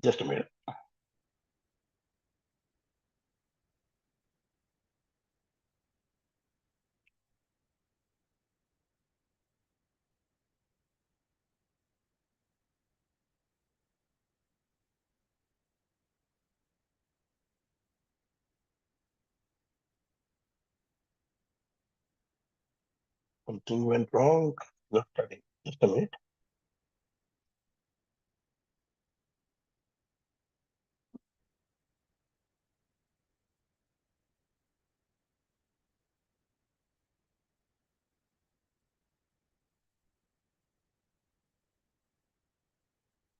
Just a minute. Something went wrong. Not starting. Just a minute.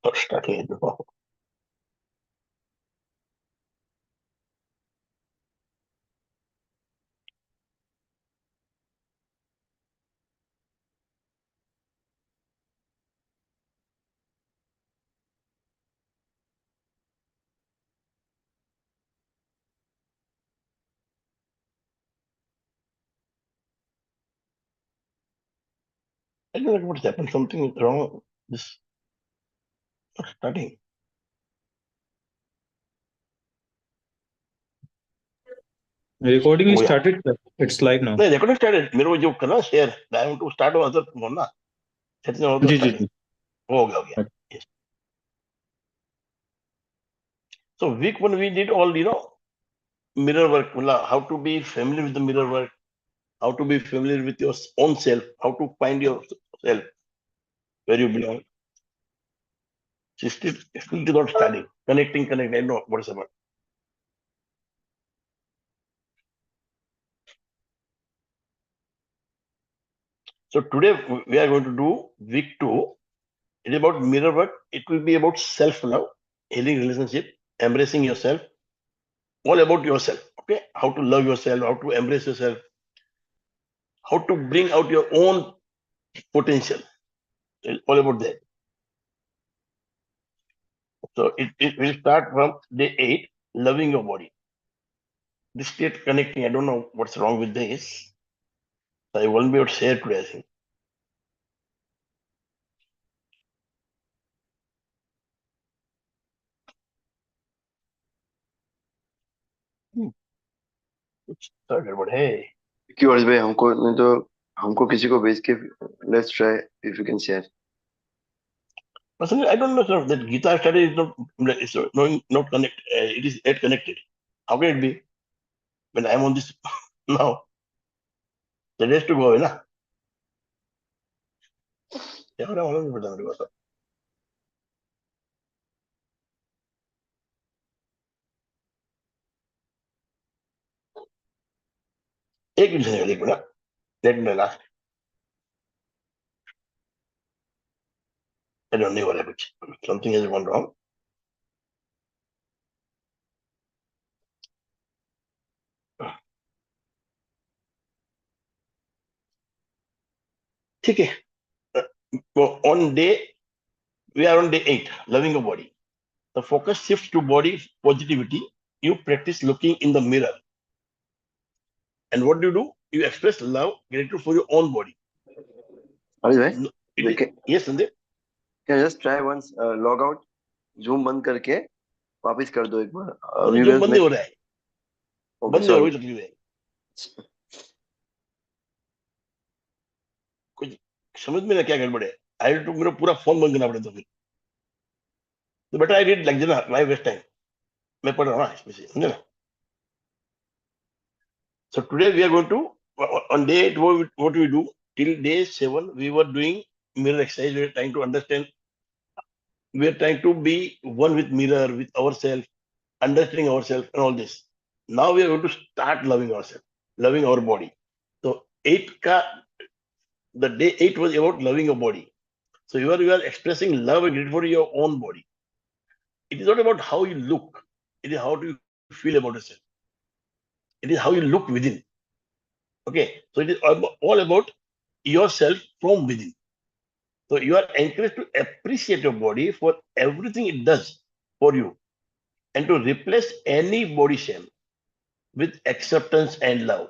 Not starting it now. I don't know what's happened. Something is wrong. This not starting. Recording is Oh yeah. started, sir. It's live now. नहीं recording started. मेरे को जो करना share. I want to start on other phone ना. Setting on other ji ji starting. जी. हो गया. Yes. So week one we did all mirror work. मतलब how to be familiar with the mirror work. How to be familiar with your own self. How to find yourself where you belong. She still did not study. Connecting. I know what is about. So today we are going to do week two. It is about mirror work. It will be about self-love, healing relationship, embracing yourself, all about yourself. Okay, how to love yourself, how to embrace yourself, how to bring out your own potential. It's all about that. So it will start from day 8, loving your body. This state connecting. I don't know what's wrong with this. So I won't be able to share today. I think. Hmm. It's started, but hey. क्यों हर्ष भाई हमको नहीं तो हमको किसी को भेज के let's try if you can share Personally, I don't know, sir. That Gita study is not connect. It is yet connected. How can it be when I am on this now? The rest to go है ना. क्या हो रहा है मालूम नहीं पड़ता मेरे को तो. एक मिनट एक minute. Let me last. I don't know what happened. Something has gone wrong. ठीक है. On day we are on day 8, loving your body. The focus shifts to body positivity. You practice looking in the mirror, and what do? You express love, gratitude for your own body. हर्ष भाई No, it is, yes, Sandeep. Can just try once log out zoom बंद करके वापस कर दो एक बार मतलब जो बंद नहीं हो रहा है. ओके बंद नहीं हो सॉरी रही तकलीफ है. कुछ समझ में ना क्या गड़बड़ है. आई टू मेरा पूरा फोन बंद करना पड़ेगा. तो बेटा आई डिड लाइक ना वाई वेस्ट टाइम. मैं पढ़ रहा हूँ ना इसमें से, समझे ना. So today we are going to on day 8, what we do till day 7 we were doing mirror exercise. We are trying to understand. We are trying to be one with mirror, with ourselves, understanding ourselves, and all this. Now we are going to start loving ourselves, loving our body. So the day 8 was about loving your body. So you are expressing love and gratitude for your own body. It is not about how you look. It is how do you feel about yourself. It is how you look within. Okay. So it is all about yourself from within. So you are encouraged to appreciate your body for everything it does for you and to replace any body shame with acceptance and love.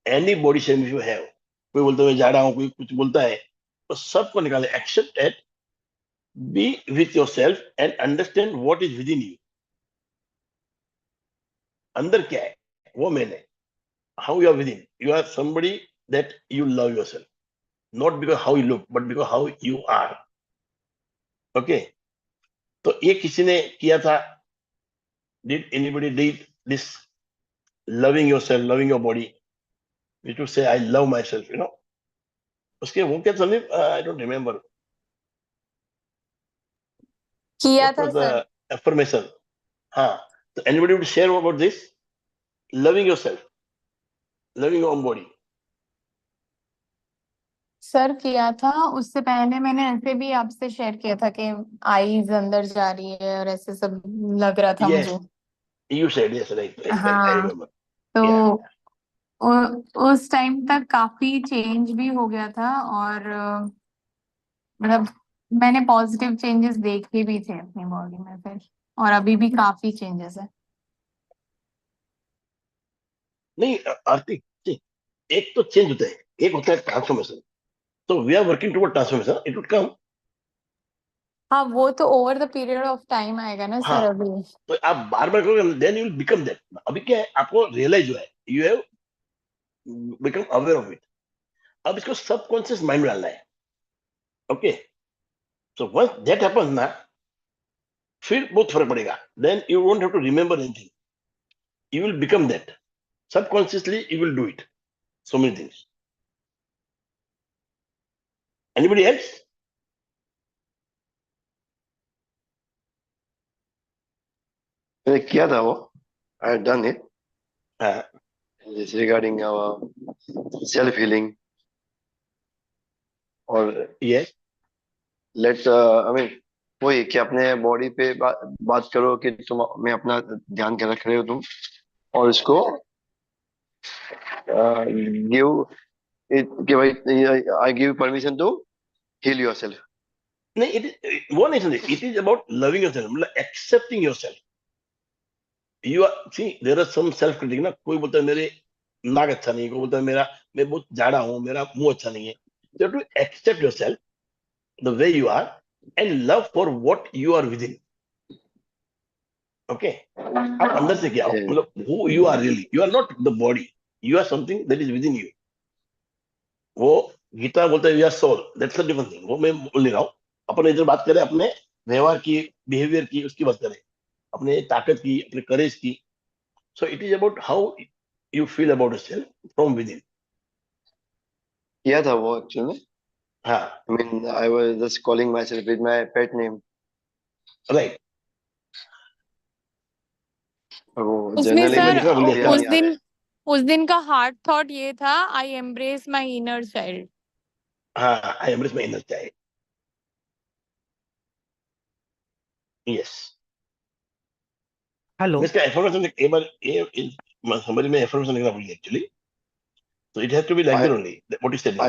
Any body shame if you have. कोई बोलता है मैं जा रहा हूँ, कोई कुछ बोलता है, तो सबको निकाले. Accept it, Be with yourself and understand what is within you. अंदर क्या है वो मैंने. How you are within. You are somebody that you love yourself. Not because how you look, but because how you are. Okay. तो ये किसी ने किया था. Did anybody did this? Loving yourself, loving your body. We should say I love myself. उसके वो क्या Sandeep? I don't remember. किया What था was सर. the affirmation? हाँ. So anybody would share about this? Loving yourself, loving your own body. Sir किया था. उससे पहले मैंने ऐसे भी आपसे शेयर किया था कि आईज अंदर जा रही है और ऐसे सब लग रहा था Yes, मुझे. you said yes, right. I हाँ. remember. तो Yeah. उस टाइम तक काफी चेंज भी हो गया था और मतलब मैंने पॉजिटिव चेंजेस देखे भी थे अपनी बॉडी में फिर. और अभी भी काफी चेंजेस है. नहीं आरती, एक तो चेंज होता है, एक होता है ट्रांसफॉर्मेशन. तो we are working toward transformation. It would come. हाँ वो तो over the period of time आएगा ना हाँ. सर. अभी तो आप बार बार करोगे, then you will become that. अभी क्या है, आपको रियलाइज हुआ है, you have become aware of it. अब इसको सबकॉन्शियस माइंड में डालना है. Okay. So once that happens ना, फिर बहुत फर्क पड़ेगा. Then you won't have to remember anything. You will become that. Subconsciously you will do it. So many things. Anybody else? मैंने किया था वो. I had done it. Uh, It's regarding our self healing. और yes. I mean वही कि अपने body पे बात करो कि तुम में अपना ध्यान के रख रहे हो तुम, और उसको गिव इट कि भाई I give permission to heal yourself. No, one is it is about loving yourself, मतलब accepting yourself. You are, see, there are some self critic ना. कोई बोलता है मेरे नाक अच्छा नहीं है, कोई बोलता है मैं बहुत जाड़ा हूँ, मेरा मुंह अच्छा नहीं है. You have to accept yourself the way you are and love for what you are within. Okay. आप अंदर से क्या हो, मतलब who you are really. You are not the body. You are something that is within you. वो गीता बोलते हैं we are soul. That's a different thing. वो मैं बोल नहीं रहा हूँ. अपन इधर बात करें अपने व्यवहार की, बिहेवियर की, उसकी बात करें, अपने ताकत की, अपने करेज की. So it is about how you feel about yourself from with in. किया था वो एक्चुअली में. हाँ. I mean, I was just calling myself with my pet name. Right. वो उसमें जनरली मैं सर लिखना भूल गया. उस दिन का हार्ड थॉट ये था, I embrace my inner child. हाँ, I embrace my inner child. Yes. Hello. मैं इसका एफर्मेशन एक बार ये समझ में एफर्मेशन लिखना भूल गया actually. So it has to be like that only. What you said now.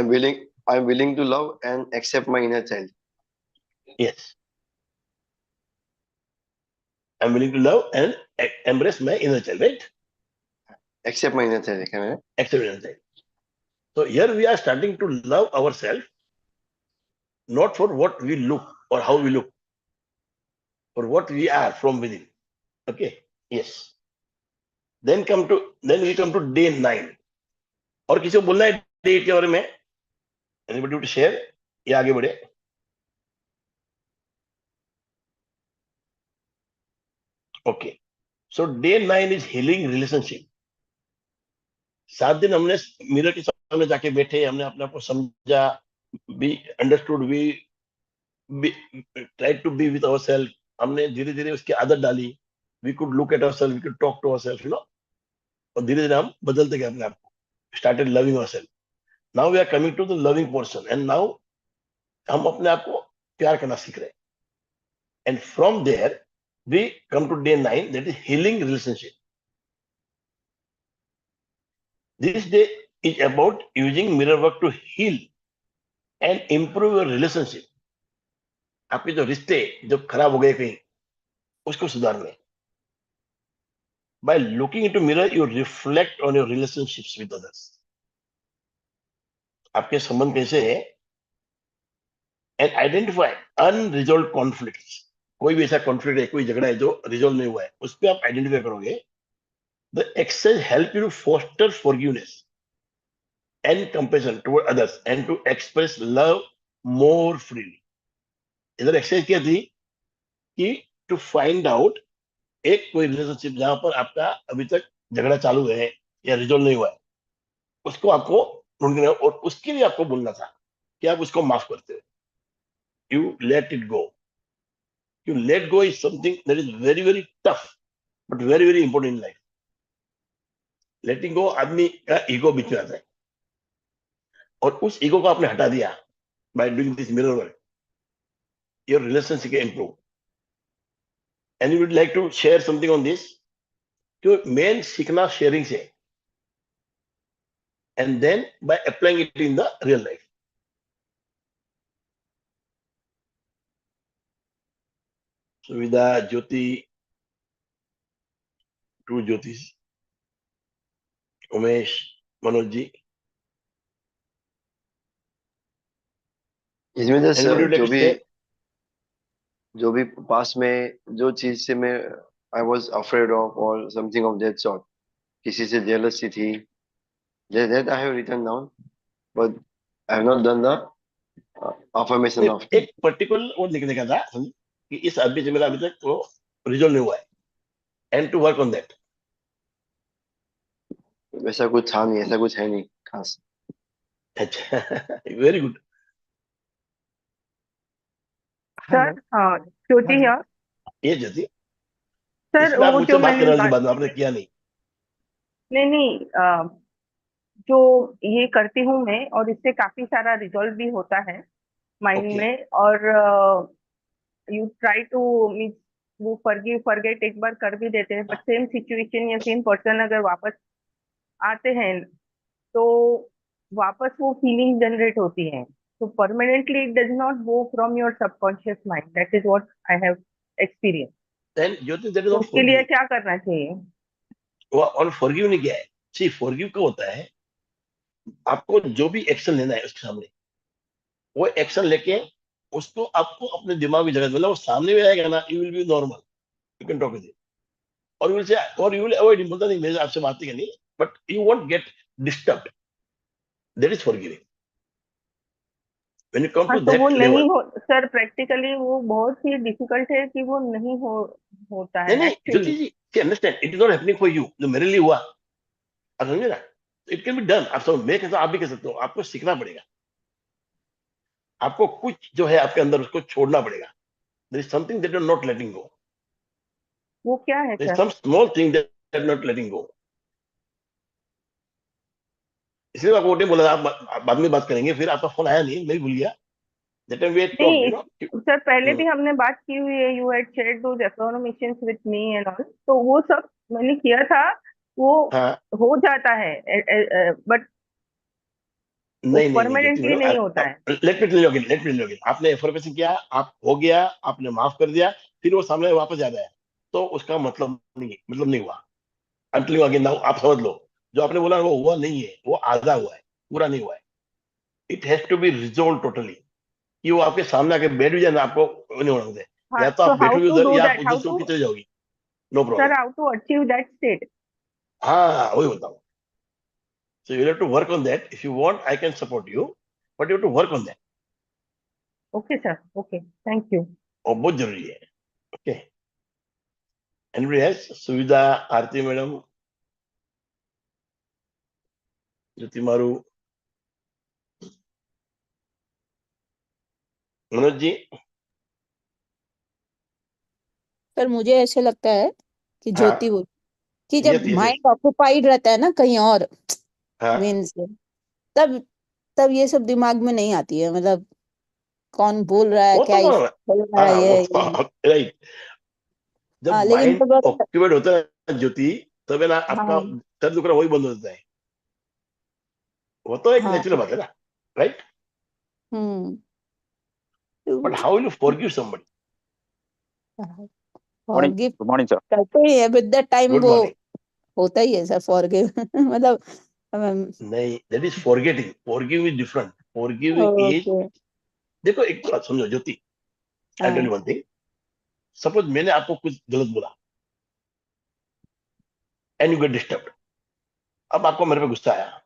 I'm willing to love and accept my inner child. Yes. I'm willing to love and embrace my inner child, right? Accept my inner child. Can I? Accept inner child. So here we are starting to love ourselves, not for what we look or how we look, for what we are from within. Okay. Yes. Then we come to day 9. और किसी को बोलना है day 8 के बारे में? Anybody would share? या आगे बढ़े? Okay. So day 9 is healing relationship. 7 दिन हमने मिरर के सामने जाके बैठे, हमने अपने आप को समझा, we understood, we tried to be with ourselves. हमने धीरे धीरे उसकी आदत डाली. We could look at ourselves, we could talk to ourselves, और धीरे धीरे हम बदलते गए अपने आप को. Started loving ourselves. Now we are coming to the loving portion, and now हम अपने आप को प्यार करना सीख रहे हैं. And from there we come to day 9, that is healing relationship. This day is about using mirror work to heal and improve your relationship. आपके जो रिश्ते जो खराब हो गए कहीं, उसको सुधारने. By looking into mirror, you reflect on your relationships with others. आपके संबंध कैसे है, एंड आइडेंटिफाई अनरिजॉल्व कॉन्फ्लिक्ट्स। कोई भी ऐसा कॉन्फ्लिक्ट है, कोई झगड़ा है जो रिजॉल्व नहीं हुआ है, उस पर आप आइडेंटिफाई करोगे। The exercise help you to foster forgiveness and compassion toward others and to express love more freely. इधर एक्सरसाइज क्या थी कि टू फाइंड आउट एक कोई रिलेशनशिप जहां पर आपका अभी तक झगड़ा चालू है या रिजॉल्व नहीं हुआ है, उसको आपको ढूंढना है, और उसके लिए आपको बोलना था कि आप उसको माफ करते हो। You let it go. You let go is something that is very, very tough, but very, very important in life. Letting go आदमी का ईगो बीच में आता है, और उस ईगो को आपने हटा दिया by doing this mirror work. Your relationship can improve. And you would like to share something on this? कि मेन सीखना शेयरिंग से, and then by applying it in the real life. सुविधा, ज्योति, ट्रू ज्योतिष, उमेश, मनोज जी, इसमें anybody would like to share? जो भी पास में जो चीज से मैं आई वॉज अफ्रेड ऑफ और समथिंग ऑफ दैट सॉर्ट, किसी से जेलसी थी, that I have written down, but I have not done the affirmation of एक पर्टिकुलर वो लिखने का था कि इस आदमी से मेरा अभी तक वो रिजॉल्व नहीं हुआ है, and to work on that. वैसा कुछ था नहीं, ऐसा कुछ है नहीं खास। अच्छा, very good. Sir Jyoti here. ये ज्योति, सर इसमें आप वो मुझसे जो बात मैंने करने वाली थी, बाद में आपने किया नहीं। नहीं जो ये करती हूँ मैं, और इससे काफी सारा रिजॉल्व भी होता है माइंड Okay. में, और यू ट्राई टू मीन वो फॉरगिव फॉरगेट एक बार कर भी देते हैं, बट सेम सिचुएशन या सेम पर्सन अगर वापस आते हैं तो वापस वो फीलिंग जनरेट होती है, तो permanently it does not go from your subconscious mind. That is what I have experience. Then Jyoti, that is तो not उसके लिए forgive. क्या करना चाहिए? वो और forgive नहीं किया है। See, forgive का होता है आपको जो भी एक्शन लेना है उसके सामने, वो एक्शन लेके उसको आपको अपने दिमाग में जगह, मतलब वो सामने में आएगा ना, you will be normal, you can talk with, और यू विल से, और यू विल अवॉइड हिम, बोलता नहीं मेरे आपसे बात ही करनी, but you won't get disturbed. That is forgiving. When you come हाँ, टू तो वो दैट नहीं लेवल। हो सर, प्रैक्टिकली वो बहुत ही डिफिकल्ट है कि वो नहीं होता नहीं है नहीं actually. Jyoti ji, understand, it is not happening for you, जो मेरे लिए हुआ, आप समझे ना, इट कैन बी डन। आप सब, मैं कहता हूं, आप भी कह सकते हो, आपको सीखना पड़ेगा, आपको कुछ जो है आपके अंदर उसको छोड़ना पड़ेगा। There is something that you are not letting go, वो क्या है there is sir? Some small thing that you are not letting go. इसलिए आपको वो टाइम बोला था, आप बाद में बात करेंगे, फिर आपका फोन आया नहीं, मैं भी भूल गया। That time we had talked, नहीं यू नो। सर, पहले भी हमने बात की हुई है, you had shared those affirmations with me and all, तो वो सब मैंने किया था, वो हाँ, हो जाता है, बट वो नहीं नहीं नहीं ज्योति परमानेंटली नहीं होता है। Madam, let me tell you again, let me tell you again. आपने एफर्मेशन किया, आप हो गया, आपने माफ कर दिया, फिर वो सामने वापस याद आया, तो उसका मतलब नहीं हुआ। अंटिल अगेन नाउ, आप समझ लो, जो आपने बोला वो हुआ नहीं है, वो आधा हुआ है, पूरा नहीं हुआ है। It has to be resolve totally, कि वो आपके सामने आके बैठ भी जाए ना, आपको नहीं होना दे। हाँ, या तो सो आप हाउ बैठोगे टू उधर, डू या आप दैट, उधर हाउ से टू, होके चले जाओगी, no problem. Sir how to achieve that state? हाँ, वही बताऊँ। So you have to work on that. If you want, I can support you, but you have to work on that. Okay sir, okay, thank you. और बहुत जरूरी है। Okay, anybody else? सुविधा, आरती madam, ज्योति मारू, मनोज जी। पर मुझे ऐसे लगता है कि हाँ, ज्योति बोल कि yes, जब yes, yes. माइंड ऑक्युपाइड रहता है ना कहीं और, हाँ, मीन्स तब तब ये सब दिमाग में नहीं आती है, मतलब कौन बोल रहा है, वो क्या तो बोल रहा है, हाँ, वो ये तो राइट। जब हाँ, लेकिन माइंड जब ऑक्यूपेट होता है ज्योति, तब है ना आपका हाँ सर दुख रहा वही बंद हो जाता है। वो तो एक हाँ नेचुरल बात है ना, right? Hmm but how will you forgive somebody? Morning, forgive good morning sir. करते ही है, विद द टाइम गुड वो मॉर्निंग। होता ही है सर फॉरगिव मतलब नहीं, that is forgetting. Forgive is different. Forgiving is okay देखो एक बात समझो ज्योति, आई टेल हाँ यू वन थिंग, सपोज मैंने आपको कुछ गलत बोला एंड यू गेट डिस्टर्ब, अब आपको मेरे पे गुस्सा आया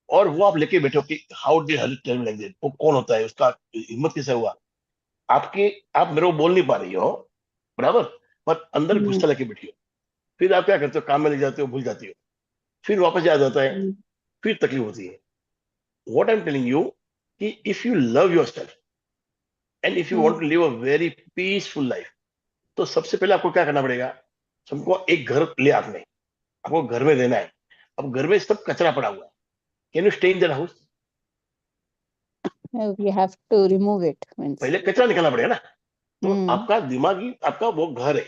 और वो आप लेके बैठे हो कि how did Hari tell me like that, वो कौन होता है, उसका हिम्मत कैसे हुआ, आपके आप मेरे को बोल नहीं पा रही हो बराबर, पर अंदर हम्म, गुस्सा लेके बैठी हो, फिर आप क्या करते हो, काम में लग जाते हो, भूल जाती हो, फिर वापस याद आता है, हम्म, फिर तकलीफ होती है। What I am telling you कि if you love yourself and if you want to hmm, live a very peaceful life, तो सबसे पहले आपको क्या करना पड़ेगा, हमको एक घर ले आपने, आपको घर में रहना है, अब घर में सब कचरा पड़ा हुआ है, can you stay in that house? we have to remove it means. पहले कचरा निकालना पड़ेगा ना। तो हम्म, आपका दिमागी आपका वो घर है,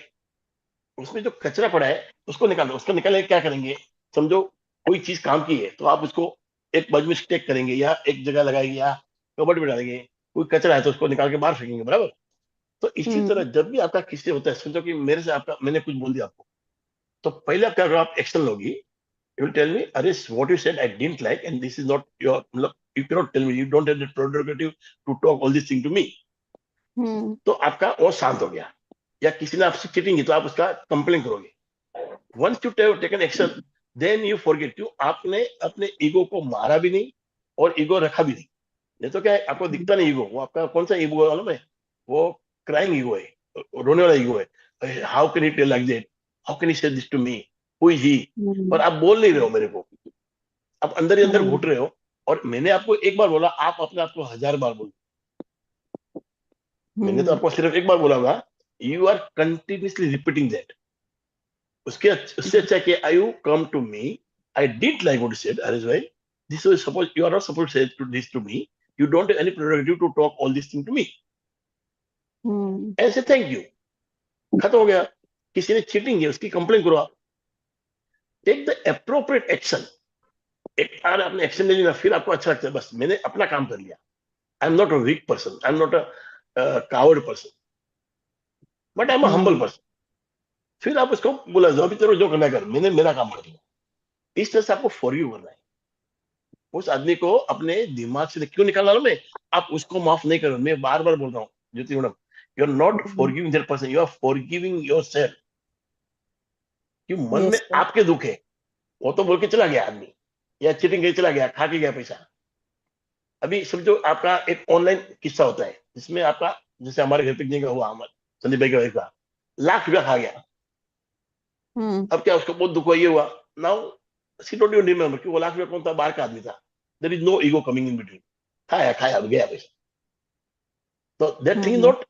उसमें जो कचरा पड़ा है उसको निकालो, उसको निकालने के क्या करेंगे, समझो कोई चीज काम की है तो आप उसको एक बाजू में स्टेक करेंगे या एक जगह लगाएंगे या कबर्ड में डालेंगे, कोई कचरा है तो उसको निकाल के बाहर फेंकेंगे बराबर। तो इसी तरह हम्म, जब भी आपका किसी से होता है, समझो कि मेरे से आपका मैंने कुछ बोल दिया आपको, तो पहले आप क्या करो, आप एक्शन लोगी, यू विल टेल मी अरे what you said I didn't like and this is not your, मतलब you can not tell me, you don't have the productive to talk all this thing to me. Hmm, तो आपका वो शांत हो गया, या किसी ने आपसे चीटिंग की तो आप उसका कंप्लेन करोगे। Once you taken action then you forget, क्यों आपने अपने ईगो को मारा भी नहीं और ईगो रखा भी नहीं। नहीं तो क्या है, आपको दिखता नहीं ईगो, वो आपका कौन सा ईगो है मालूम है, वो क्राइंग ईगो है, रोने वाला ईगो है, how can he tell like that, how can he say this to me, who is he. पर हम्म, आप बोल नहीं रहे हो मेरे को, आप अंदर ही अंदर घुट हम्म, रहे हो, और मैंने आपको एक बार बोला, आप अपने आप को 1000 बार बोलो। मैंने तो हम्म, आपको सिर्फ एक बार बोला होगा, you are continuously repeating that. उससे अच्छा कि I you come to me, I did like what you said Harish भाई, this is suppose you are not suppose say to this to me, you don't have any productive to talk all this thing to me, hmm, ऐसे thank you, खत्म हो गया। किसी ने cheating की उसकी complain करो आप, टेक द अप्रोप्रिएट एक्शन। एक बार आपने एक्शन ले लिया फिर आपको अच्छा लगता है, बस मैंने अपना काम कर लिया, I am not a weak person, I am not a coward person, but I am a humble hmm, person. फिर आप उसको बोला जो अभी तेरे जो करना कर, मैंने मेरा काम कर लिया। इस तरह से आपको फॉरगिव करना है उस आदमी को, अपने दिमाग से क्यों निकालना मैं, आप उसको माफ नहीं करो, मैं बार बार बोल रहा हूँ Jyoti madam, you are not hmm, forgiving that person, you are forgiving yourself. कि मन में yes sir. आपके दुख है, वो तो बोल के चला गया आदमी, या चीटिंग करके चला गया, खा के गया पैसा। अभी समझो आपका एक ऑनलाइन किस्सा होता है जिसमें आपका, जैसे हमारे घर पे जिनका हुआ, हमारे संदीप भाई का वाइफ का, लाख रुपया खा गया। हम्म, अब क्या उसको बहुत दुख हुआ, ये हुआ, now she don't even remember कि वो लाख रुपया कौन था, बाहर का आदमी था, there is no ego coming in between, खाया खाया अब गया पैसा। तो that thing is hmm, not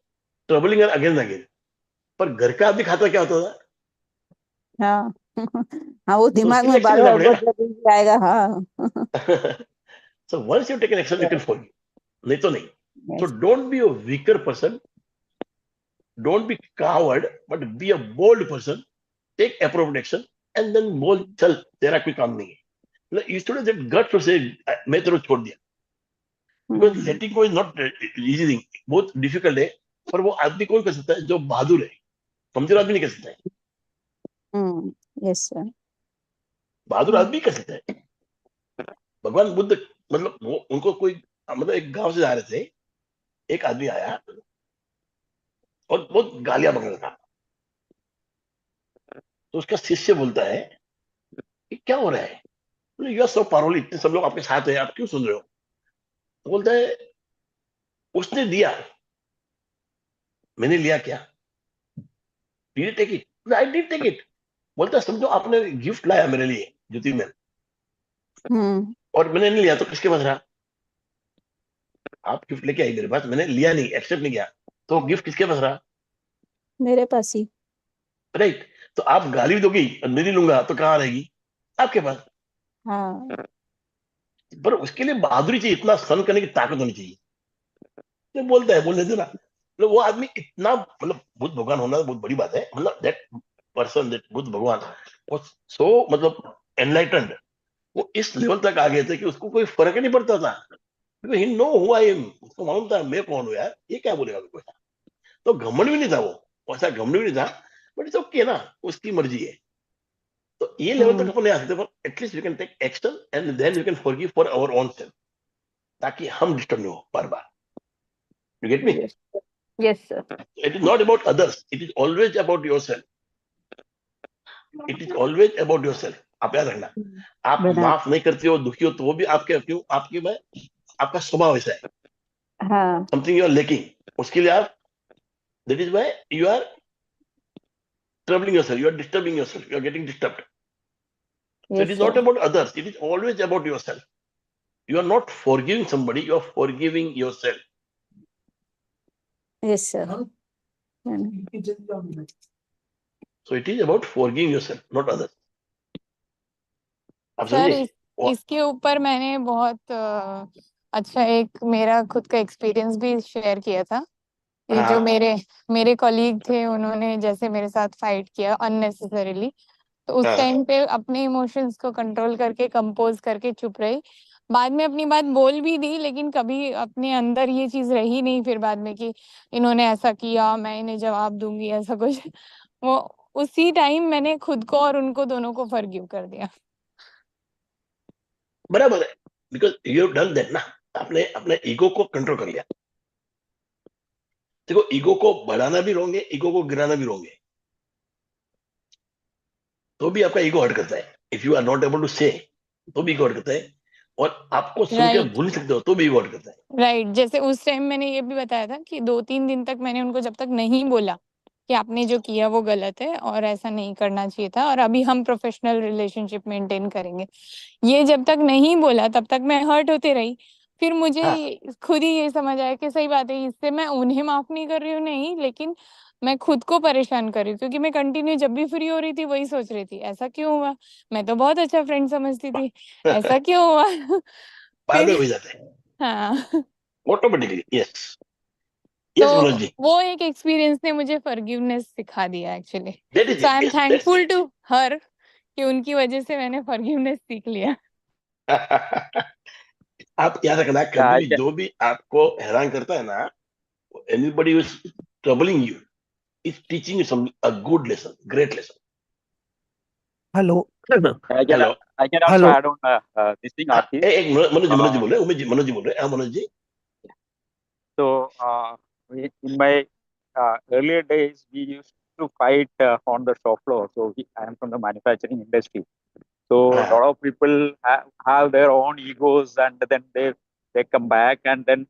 troubling again again. पर घर का आदमी खाता क्या होता था, हाँ हाँ वो तो दिमाग उसके लिए में एक्शन बार लेना बार पड़ेगा बदल आएगा हाँ. ना। So once you take an action you can forgive, नहीं तो नहीं। So Yes. Don't be a weaker person, don't be coward, but be a bold person, take appropriate action, and then बोल चल तेरा कोई काम नहीं है, मतलब you should have that gut to say मैं तेरे को छोड़ दिया। Because hmm, letting go is not easy thing, बहुत डिफिकल्ट है। पर वो आदमी कौन कर सकता है, जो बहादुर है, कमजोर आदमी नहीं कर सकता है, yes sir. बहादुर हम्म, आदमी कर सकता है। भगवान बुद्ध, मतलब वो उनको कोई, मतलब एक गांव से जा रहे थे, एक आदमी आया और बहुत गालियां बक रहा था, तो उसका शिष्य बोलता है कि क्या हो रहा है, बोले यू आर सो पावरफुल, इतने सब लोग आपके साथ है, आप क्यों सुन रहे हो। तो बोलता है उसने दिया, मैंने लिया क्या, did take it, I did take it. बोलता है समझो आपने गिफ्ट लाया मेरे लिए ज्योति में, हम्म, और मैंने नहीं लिया तो किसके पास रहा, आप गिफ्ट लेके आई मेरे पास, मैंने लिया नहीं, एक्सेप्ट नहीं किया, तो गिफ्ट किसके पास रहा, मेरे पास ही. राइट। तो आप गाली भी दोगी और नहीं लूंगा तो कहाँ रहेगी, आपके पास। हाँ. पर उसके लिए बहादुरी चाहिए, इतना सहन करने की ताकत होनी चाहिए। तो बोलता है बोलने देना, मतलब वो आदमी इतना, मतलब बुद्ध भगवान होना बहुत बड़ी बात है, मतलब दैट पर्सन, दैट बुद्ध भगवान वो सो मतलब एनलाइटेंड, वो इस लेवल तक आ गए थे कि उसको कोई फर्क ही नहीं पड़ता था, क्योंकि ही नो हु आई एम, उसको मालूम था मैं कौन हूँ यार, ये क्या बोलेगा कोई। तो घमंड भी नहीं था वो, ऐसा घमंड भी नहीं था, बट इट्स ओके ना, उसकी मर्जी है। तो ये लेवल तक हम्म, अपन नहीं आ सकते, पर at least we can take action and then we can forgive for our own self, ताकि हम डिस्टर्ब नहीं हो बार बार। You get me? Yes, sir. It is not about others. It is always about yourself. It is always about yourself. आप याद रखना, आप बना माफ नहीं करते हो, दुखी हो, तो वो भी आपके क्यों आपकी में आपका स्वभाव ऐसा है. हाँ Something you are lacking. उसके लिए आप, that is why you are troubling yourself. You are disturbing yourself. You are getting disturbed. So it yes is not sir about others. It is always about yourself. You are not forgiving somebody. You are forgiving yourself. yes sir So it is about forgiving yourself, not others. आप sir समझे? इसके ऊपर मैंने बहुत अच्छा एक मेरा खुद का एक्सपीरियंस भी शेयर किया था. ये जो मेरे कॉलीग थे, उन्होंने जैसे मेरे साथ फाइट किया अननेसेसरीली, तो उस टाइम पे अपने इमोशंस को कंट्रोल करके कंपोज करके चुप रही. बाद में अपनी बात बोल भी दी, लेकिन कभी अपने अंदर ये चीज रही नहीं फिर बाद में कि इन्होंने ऐसा किया, मैं इन्हें जवाब दूंगी, ऐसा कुछ. वो उसी टाइम मैंने खुद को और उनको दोनों को फॉरगिव कर दिया. बराबर है, because you have done that ना. आपने अपने ईगो को कंट्रोल कर लिया. देखो, ईगो को बढ़ाना भी रॉन्ग है, ईगो को गिराना भी रॉन्ग है. तो भी आपका ईगो हर्ट करता है. If you are not able to say, तो भी ईगो हर्ट करता है. और आपको सुन के Right. भूल नहीं सकते हो, तो भी ईगो हर्ट करता है. राइट जैसे उस टाइम मैंने ये भी बताया था कि 2-3 दिन तक मैंने उनको जब तक नहीं बोला कि आपने जो किया वो गलत है और ऐसा नहीं करना चाहिए था, और अभी हम प्रोफेशनल रिलेशनशिप मेंटेन करेंगे, ये जब तक नहीं बोला तब तक मैं हर्ट होते रही. फिर मुझे खुद ही ये समझ आया कि सही बात है, इससे मैं उन्हें माफ नहीं कर रही हूँ, नहीं, लेकिन मैं खुद को परेशान कर रही हूँ, क्योंकि मैं कंटिन्यू जब भी फ्री हो रही थी वही सोच रही थी, ऐसा क्यों हुआ, मैं तो बहुत अच्छा फ्रेंड समझती थी, ऐसा क्यों हुआ. बाद में फिर हो जाता है हाँ, ऑटोमेटिकली. यस, तो यस मनोज जी, वो एक एक्सपीरियंस ने मुझे फॉरगिवनेस सिखा दिया actually. That is so I am it. Thankful to her कि उनकी वजह से मैंने फॉरगिवनेस सीख लिया. आप याद रखना, कभी भी जो भी आपको हैरान करता है ना, anybody is troubling you, is teaching you some a good lesson, great lesson. Hello. Hello, I can also Hello. add on this thing, Aarti. एक मनोज जी बोल रहे हैं, मनोज जी बोल रहे हैं. हाँ Manoj ji. So in my earlier days, we used to fight on the shop floor. So I am from the manufacturing industry. So a lot of people have their own egos, and then they come back, and then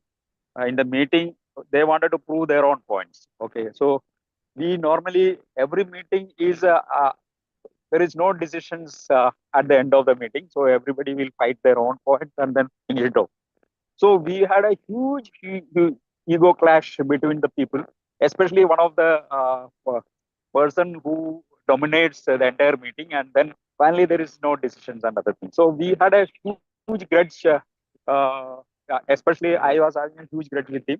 in the meeting they wanted to prove their own points. Okay, so we normally every meeting is there is no decisions at the end of the meeting. So everybody will fight their own points and then bring it out. So we had a huge ego clash between the people, especially one of the person who dominates the entire meeting, and then finally there is no decisions and other things. So we had a huge grudge, especially I was having a huge grudge with him.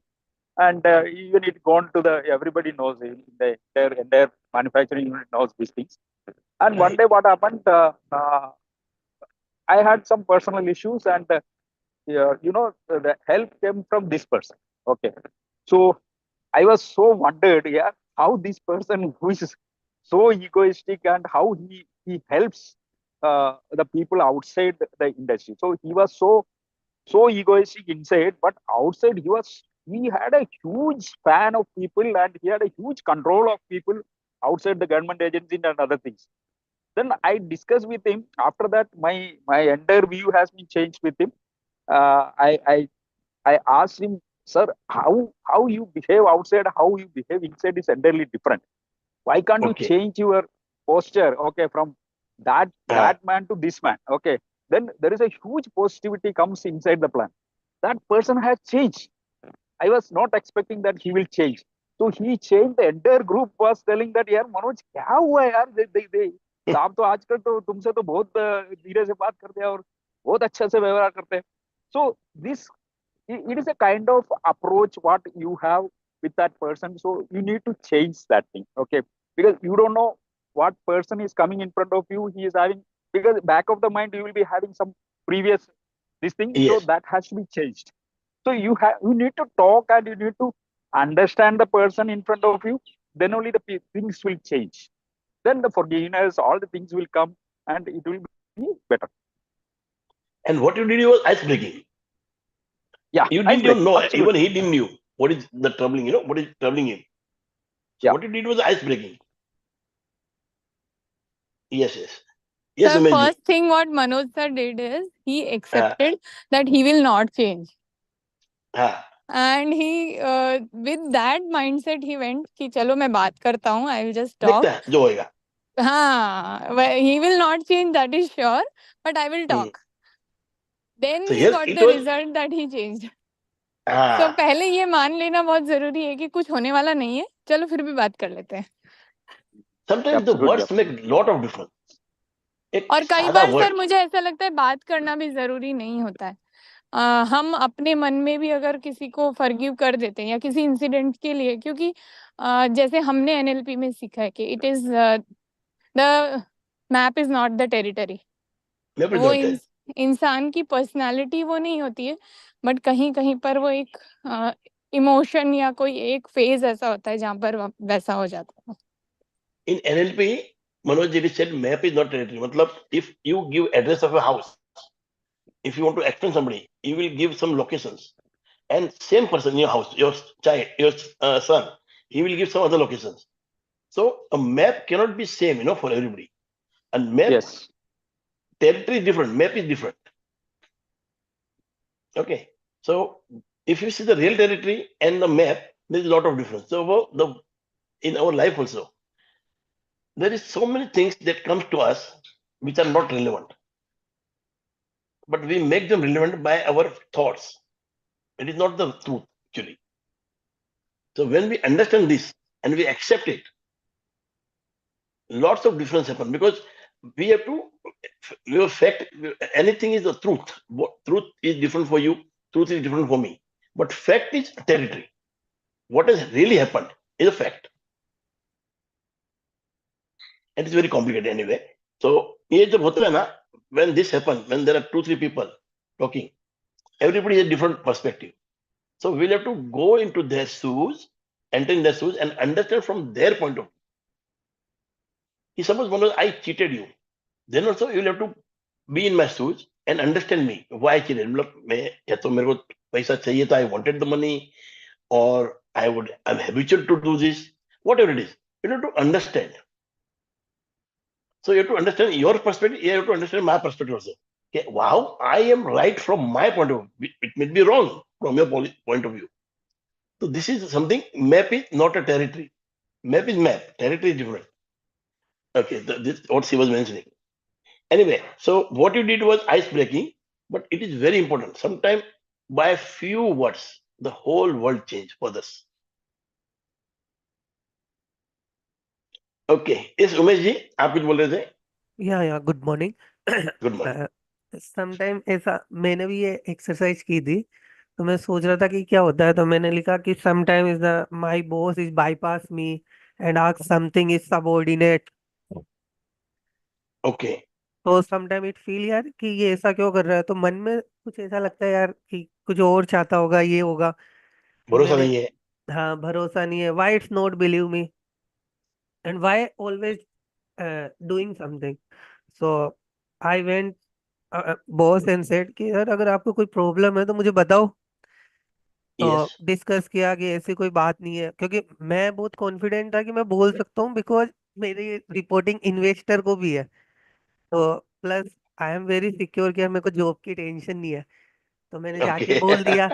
And even it gone to the, everybody knows, the entire manufacturing unit knows these things. And one day what happened, I had some personal issues, and the help came from this person. Okay, so I was so wondered, yeah, how this person who is so egoistic and how he helps the people outside the industry. So he was so egoistic inside, but outside he had a huge fan of people, and he had a huge control of people outside the government agency and other things. Then I discussed with him. After that, my entire view has been changed with him. I asked him, sir, how you behave outside, how you behave inside is entirely different. Why can't you change your posture? Okay, from that man to this man. Okay, then there is a huge positivity comes inside the plan. That person has changed. I was not expecting that he will change. So he changed. The entire group was telling that, यार मनोज क्या हुआ यार, आप तो आजकल तो तुमसे तो बहुत धीरे से बात करते हैं और बहुत अच्छे से व्यवहार करते हैं. So this, it is a kind of approach what you have with that person. So you need to change that thing, okay? Because you don't know what person is coming in front of you. He is having, because back of the mind you will be having some previous this thing. Yes. So that has to be changed. So you need to talk, and you need to understand the person in front of you. Then only the things will change. Then the forgiveness, all the things will come, and it will be better. And what you did was ice breaking. Yeah, You didn't even know. Even he didn't knew. what is the troubling, what is troubling him. So Yeah. what he did was ice breaking. Yes, yes. Yes, The Umesh ji. first thing what Manoj sir did is he accepted that he will not change. हाँ, And he, with that mindset, he went कि चलो मैं बात करता हूँ, I will just talk. देखते हैं जो होएगा. हाँ, he will not change, that is sure, but I will talk. Then So he here got it the was. result that he changed. तो हाँ, पहले ये मान लेना बहुत जरूरी है कि कुछ होने वाला नहीं है, चलो फिर भी बात कर लेते हैं. sometimes the Absolutely, words make a lot of difference. एक और कई सादा बार word. सर मुझे ऐसा लगता है बात करना भी जरूरी नहीं होता है. हम अपने मन में भी अगर किसी को फॉरगिव कर देते हैं या किसी इंसिडेंट के लिए, क्योंकि जैसे हमने एनएलपी में सीखा है कि it is the map is not the territory. मैं भी वो होता है. इंसान की पर्सनालिटी वो नहीं होती है, बट कहीं कहीं पर वो एक इमोशन या कोई एक फेज ऐसा होता है जहाँ पर वैसा हो जाता है. In NLP, Manoj ji said map is not territory. मतलब if you give address of a house, if you want to explain somebody, you will give some locations, and same person in your house, your child, your son, he will give some other locations. So a map cannot be same, for everybody. And map yes, territory is different. Map is different. Okay. So if you see the real territory and the map, there is a lot of difference. So in our life also, there is so many things that comes to us which are not relevant, but we make them relevant by our thoughts. It is not the truth actually. So when we understand this and we accept it, lots of difference happen, because we have to, your fact, anything is the truth. Truth is different for you, truth is different for me, but fact is territory. What has really happened is a fact. It is very complicated anyway. So ये जब होता है ना, when this happens, when there are 2-3 people talking, everybody has different perspective. So we'll have to go into their shoes, enter in their shoes, and understand from their point of view. If suppose Manoj, I cheated you, then also you will have to be in my shoes and understand me. Why I cheated? मतलब मैं या तो मेरे को पैसा चाहिए था, I wanted the money, or I'm habitual to do this, whatever it is. You have to understand. So you have to understand your perspective. You have to understand my perspective also. Okay, wow, I am right from my point of view. It may be wrong from your point of view. So this is something. Map is not a territory. Map is map. Territory is different. Okay, this is what she was mentioning. Anyway, so what you did was ice breaking, but it is very important. Sometimes by a few words, the whole world change for us. Okay, yes, Umesh ji, आप कुछ बोल रहे थे? या good morning. Good morning. Sometime ऐसा मैंने भी ये एक्सरसाइज की थी, तो मैं सोच रहा था कि क्या होता है, तो मैंने लिखा कि sometime is the my boss is bypass me and ask something is subordinate. Okay, तो समटाइम इट फील यार कि ये ऐसा क्यों कर रहा है, तो मन में कुछ ऐसा लगता है यार कि कुछ और चाहता होगा, ये होगा. तो भरोसा मैंने, नहीं है. हाँ, भरोसा नहीं है. Why it's not believe me and why always doing something. So I went boss and said कि यार अगर आपको कोई प्रॉब्लम है तो मुझे बताओ. Yes, तो डिस्कस किया कि ऐसी कोई बात नहीं है, क्योंकि मैं बहुत कॉन्फिडेंट था कि मैं बोल सकता हूँ, बिकॉज मेरी रिपोर्टिंग इन्वेस्टर को भी है. तो plus I am very secure कि यार मेरे को जॉब की टेंशन नहीं है. तो मैंने जाके okay. बोल दिया.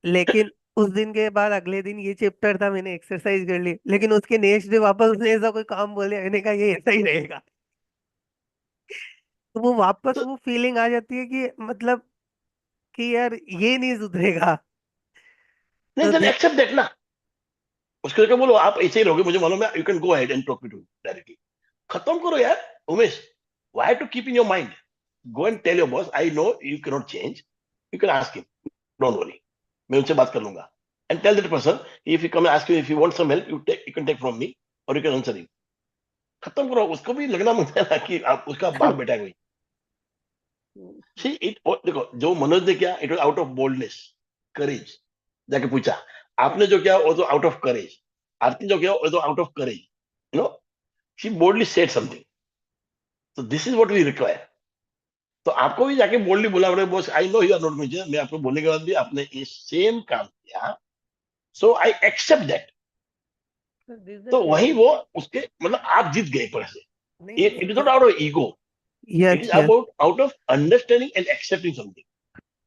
लेकिन उस दिन के बाद अगले दिन ये चैप्टर था, मैंने एक्सरसाइज कर ली, लेकिन उसके नेक्स्ट डे वापस उसने ऐसा कोई काम बोले, मैंने कहा ये ऐसा ही रहेगा. तो वो वापस So, वो फीलिंग आ जाती है कि मतलब कि यार ये नहीं सुधरेगा. नहीं, तो then accept that ना. उसको क्या बोलो, आप ऐसे ही रहोगे, मुझे मालूम है. You can go ahead and talk to directly. खत्म करो यार, Umesh. Why to keep in your mind? Go and tell your boss, I know you cannot change. You can ask him. Don't worry. मैं उनसे बात कर लूंगा. And tell that person, if he come and ask you if you want some help, you can take from me, or you can answer him. खत्म करो. उसको भी लगना मुझे ना कि आप उसका बाप बेटा है कोई. See it. देखो जो मनोज ने किया, it was out of boldness, courage. जाके पूछा. आपने जो किया वो तो out of courage. आरती जो किया वो तो out of courage. You know, she boldly said something. So this is what we require. तो आपको भी जाके बोल्डली बोला, boss I know you are not going, मैं आपको बोलने के बाद भी आपने ये सेम काम किया, So I accept that. Sir, this is the तो वही challenge. वो उसके मतलब आप जीत गए पर से. नहीं It is not sir, out of ego. It yes is yes about out of understanding and accepting something.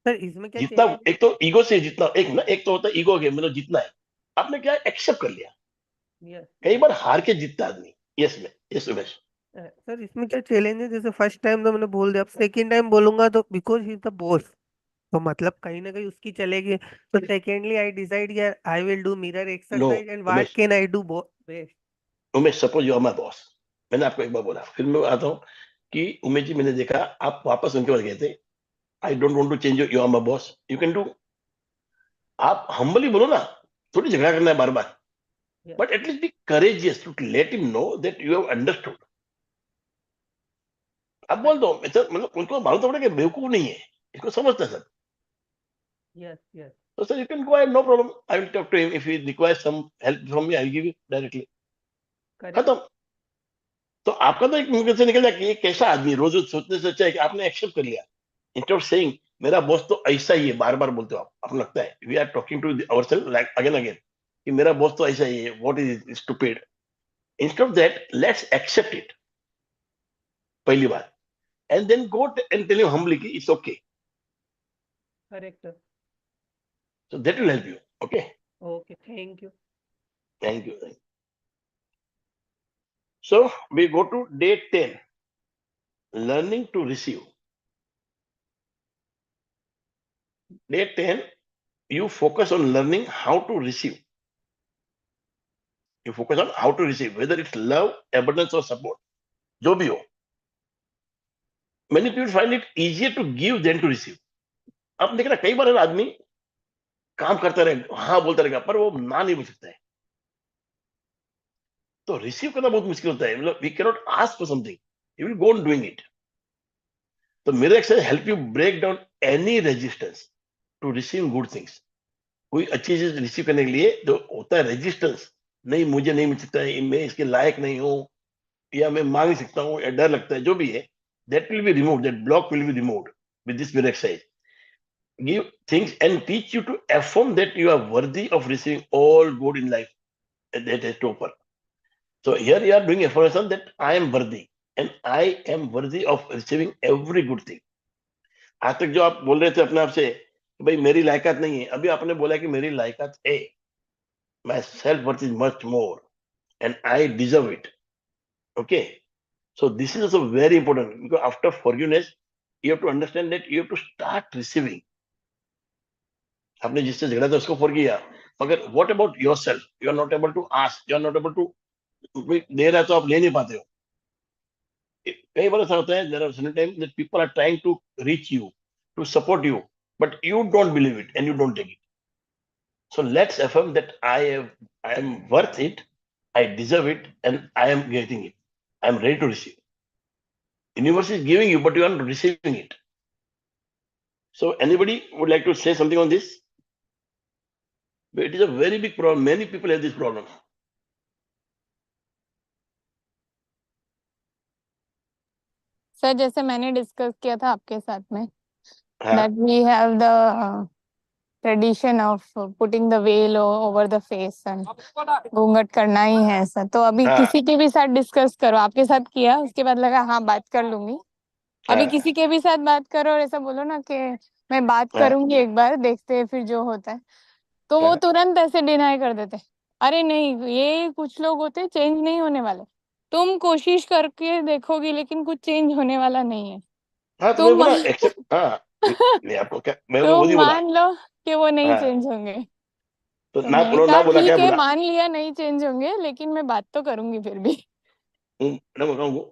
Sir, इसमें क्या जितना challenge है? एक तो ईगो से जितना एक तो होता है ईगो गेम, मतलब जीतना है. आपने क्या एक्सेप्ट कर लिया. Yes कई बार हार के जीतता आदमी. यस उमेश. सर, इसमें क्या चैलेंज है? जैसे फर्स्ट टाइम तो मैंने बोल दिया, अब सेकंड टाइम बोलूंगा तो because he is the boss, तो मतलब कहीं ना कहीं उसकी चलेगी. तो सेकेंडली आई डिसाइड यार I will do mirror no exercise and what Umesh, can I do best. Umesh suppose you are my boss. मैंने आपको एक बार बोला, फिर मैं आता हूँ कि उमेश जी मैंने देखा आप वापस उनके पास गए थे. I don't want to change you are my boss, you can do. आप हम्बली बोलो ना, थोड़ी झगड़ा करना है बार बार. Yeah. But at least be courageous to let him know that you have understood. आप बोल दो, मतलब उनको मालूम तो पड़ा कि बेवकूफ नहीं है, इसको समझता है sir. Yes, yes. So sir, you can go ahead, no problem. I will talk to him. If he requires some help from me, I will give you directly. Correct. खत्म. तो आपका तो एक मुंह से निकल जाए कि ये कैसा आदमी, रोज रोज सोचने से अच्छा है कि आपने एक्सेप्ट कर लिया. इंस्टेड ऑफ सेइंग मेरा बॉस तो ऐसा ही है, बार बार बोलते हो आप, आपको लगता है we are talking to ourselves like again again कि मेरा बॉस तो ऐसा ही है, what is stupid. Instead of that let's accept it, पहली बात. And then go and tell him humbly कि it's okay. Correct, sir. So that will help you. Okay, Okay, thank you. Thank you. So we go to day 10, learning to receive. Day 10, you focus on learning how to receive. You focus on how to receive, whether it's love, abundance, or support. जो भी हो. Many people find it easier to give than to receive. आप देख रहे कई बार आदमी काम करता रहे, हाँ बोलता रहेगा, पर वो ना नहीं बोल सकता है. तो रिसीव करना बहुत मुश्किल होता है. मतलब we can not ask for something, you will go on doing it. तो मेरा exercise help you break down any resistance to receive good things. कोई अच्छी चीज रिसीव करने के लिए जो होता है रेजिस्टेंस, नहीं मुझे नहीं मिल सकता है, मैं इसके लायक नहीं हूँ, या मैं मांग नहीं सकता हूँ, या डर लगता है, जो भी है, that will be removed, that block will be removed with this mirror exercise. Give things and teach you to affirm that you are worthy of receiving all good in life. That is topper. So here you are doing affirmation that I am worthy and I am worthy of receiving every good thing. आज तक जो आप बोल रहे थे अपने आप से कि भाई मेरी लायकात नहीं है, अभी आपने बोला कि मेरी लायकात है. My self worth is much more and I deserve it. Okay. So this is also very important because after forgiveness, you have to understand that you have to start receiving. आपने जिससे झगड़ा था उसको forgive, मगर what about yourself? You are not able to ask. You are not able to, दे रहा है तो आप ले नहीं पाते हो. कई बार ऐसा होता है, there are certain times that people are trying to reach you, to support you, but you don't believe it and you don't take it. So let's affirm that I am worth it, I deserve it, and I am getting it. I am ready to receive. Universe is giving you, but you are not receiving it. So anybody would like to say something on this? But it is a very big problem. Many people have this problem. Sir जैसे मैंने discuss किया था आपके साथ में हाँ, that we have the tradition of putting the veil over the face and घूंघट करना ही है ऐसा. तो अभी हाँ, किसी के भी साथ डिस्कस करो, आपके साथ किया उसके बाद लगा हाँ बात कर लूंगी. अभी हाँ, किसी के भी साथ बात करो और ऐसा बोलो ना कि मैं बात हाँ, करूंगी, एक बार देखते हैं फिर जो होता है, तो वो हाँ. तुरंत ऐसे डिनाई कर देते. अरे नहीं, ये कुछ लोग होते हैं चेंज नहीं होने वाले. तुम कोशिश करके देखोगी लेकिन कुछ चेंज होने वाला नहीं है. हाँ, तो मैं तुम बोला एक्सेप्ट. हाँ, मैं आपको क्या, मैं वो तुम नहीं बोला. मान लो कि वो नहीं हाँ, चेंज होंगे. तो तो ना मैंने बोलो, ना कहा बोला, क्या ठीक है, बोला. मान लिया नहीं चेंज होंगे, लेकिन मैं बात तो करूंगी फिर भी. ना बताऊँ.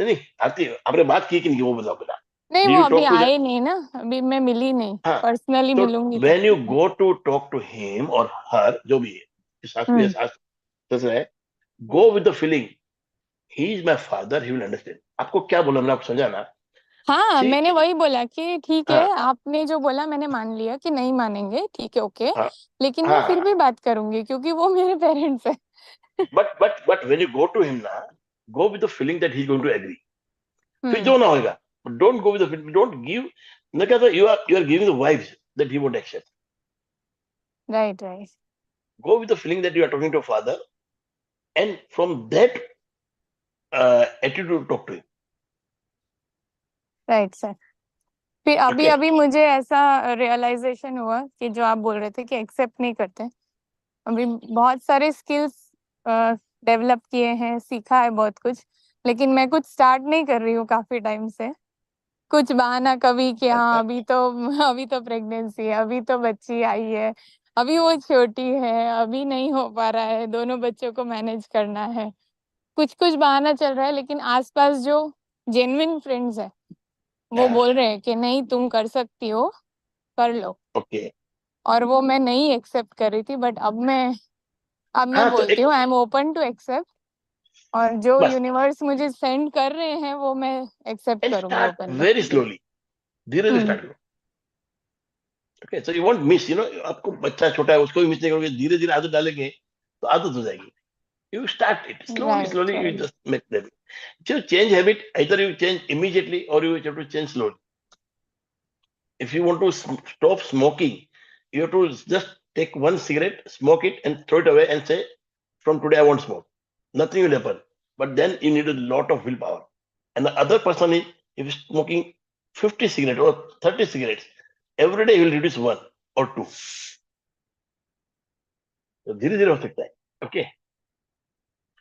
नहीं, आती आपने बात की कि नहीं, वो बताओ पहला. नहीं, Did वो you अभी talk to them? आए नहीं ना, अभी मैं मिली नहीं, हाँ, पर्सनली तो मिलूंगी when you तब. go to talk to him or her, जो भी है, सास भी है, सास ससुर है, go with the feeling. He is my father, he will understand. आपको क्या बोला मैंने आपको समझाना. हाँ, See, मैंने वही बोला कि ठीक है, हाँ, आपने जो बोला मैंने मान लिया कि नहीं मानेंगे, ठीक है, ओके, हाँ, लेकिन मैं फिर हाँ. भी बात करूंगी क्योंकि वो मेरे पेरेंट्स है. But when you go to him ना, go with the feeling that he is going to agree. फिर जो ना होगा, but don't go with the feeling. Don't give. मैं कहता you are giving the vibes that he won't accept. Right right. Go with the feeling that you are talking to a father, and from that attitude talk to him. Right sir. फिर अभी Okay. अभी मुझे ऐसा realisation हुआ कि जो आप बोल रहे थे कि एक्सेप्ट नहीं करते, अभी बहुत सारे स्किल्स डेवलप किए हैं, सीखा है बहुत कुछ, लेकिन मैं कुछ स्टार्ट नहीं कर रही हूँ काफी टाइम से। कुछ बहाना कभी कि हाँ अभी तो प्रेगनेंसी है, अभी तो बच्ची आई है, अभी वो छोटी है, अभी नहीं हो पा रहा है, दोनों बच्चों को मैनेज करना है, कुछ कुछ बहाना चल रहा है। लेकिन आसपास जो जेन्युइन फ्रेंड्स है वो Yeah. बोल रहे हैं कि नहीं तुम कर सकती हो, कर लो। Okay. और वो मैं नहीं एक्सेप्ट कर रही थी, बट अब मैं हाँ, तो बोलती हूँ I am open to accept, और जो बस यूनिवर्स मुझे सेंड कर रहे हैं वो मैं एक्सेप्ट and करूंगी start ओपन। very slowly. धीरे धीरे स्टार्ट करो। Okay, so you won't miss, आपको बच्चा छोटा है उसको भी मिस नहीं करोगे, धीरे धीरे आदत डालेंगे तो आदत हो जाएगी। You start it slowly, right slowly. You right just make them. To change habit, either you change immediately or you have to change slowly. If you want to stop smoking, you have to just take one cigarette, smoke it, and throw it away, and say, "From today, I won't smoke." Nothing will happen. But then you need a lot of willpower. And the other person is, if he's smoking 50 cigarettes or 30 cigarettes, every day he will reduce one or two. So धीरे धीरे हो सकता है. Okay.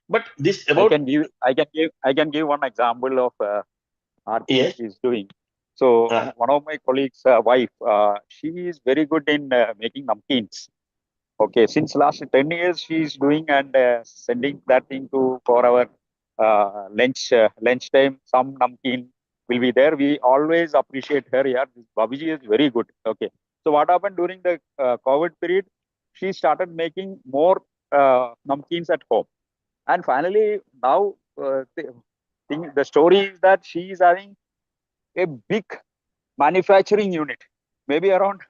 But this I about can give one example of Aarti yes. is doing. So one of my colleagues' wife, she is very good in making namkeens. Okay, since last 10 years she is doing and sending that thing for our lunch time. Some namkeen will be there. We always appreciate her. Yeah, Babiji is very good. Okay, so what happened during the COVID period? She started making more namkeens at home, and finally now the story is that she is having a big manufacturing unit. Maybe around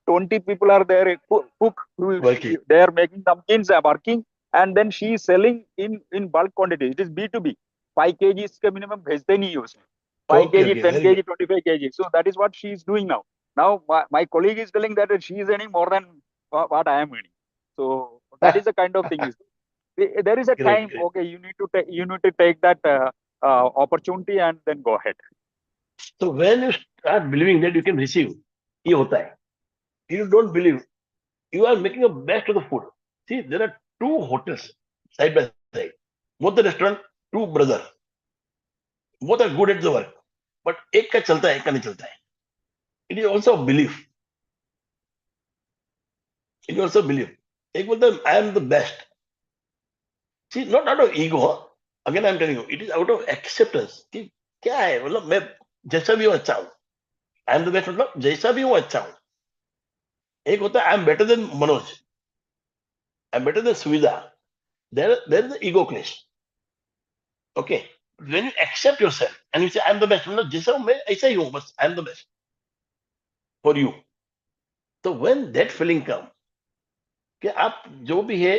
20 people are there, cook Working. they are making namkeens, are working, and then she is selling in bulk quantity. It is B2B. 5 kgs के minimum भेजते नहीं है उसमें. 5 Okay, kg, okay, 10 very kg, good. 25 kg. So that is what she is doing now. Now my colleague is telling that she is earning more than what I am earning. So that is the kind of thing. There is a Great, time. great. Okay, you need to take that opportunity and then go ahead. So when you start believing that you can receive, ये होता है. You don't believe, you are making a best of the food. See, there are two hotels side by side. Both the restaurant, two brothers. Both are good at the work. But एक का चलता है, एक का नहीं चलता है. It is also a belief. It is also a belief. एक बोलता है, I am the best. See, not out of ego. Again, I am telling you, it is out of acceptance. कि क्या है, मतलब मैं जैसा भी हूँ अच्छा हूँ. I am the best मतलब जैसा भी हूँ अच्छा हूँ. एक होता है I am better than Manoj. I am better than Suvidha. There is the ego clash. Okay. When you accept yourself and you say I am the best, मतलब जैसा हूँ मैं ऐसा ही हूँ, बस I am the best for you. So when that feeling comes, कि आप जो भी है,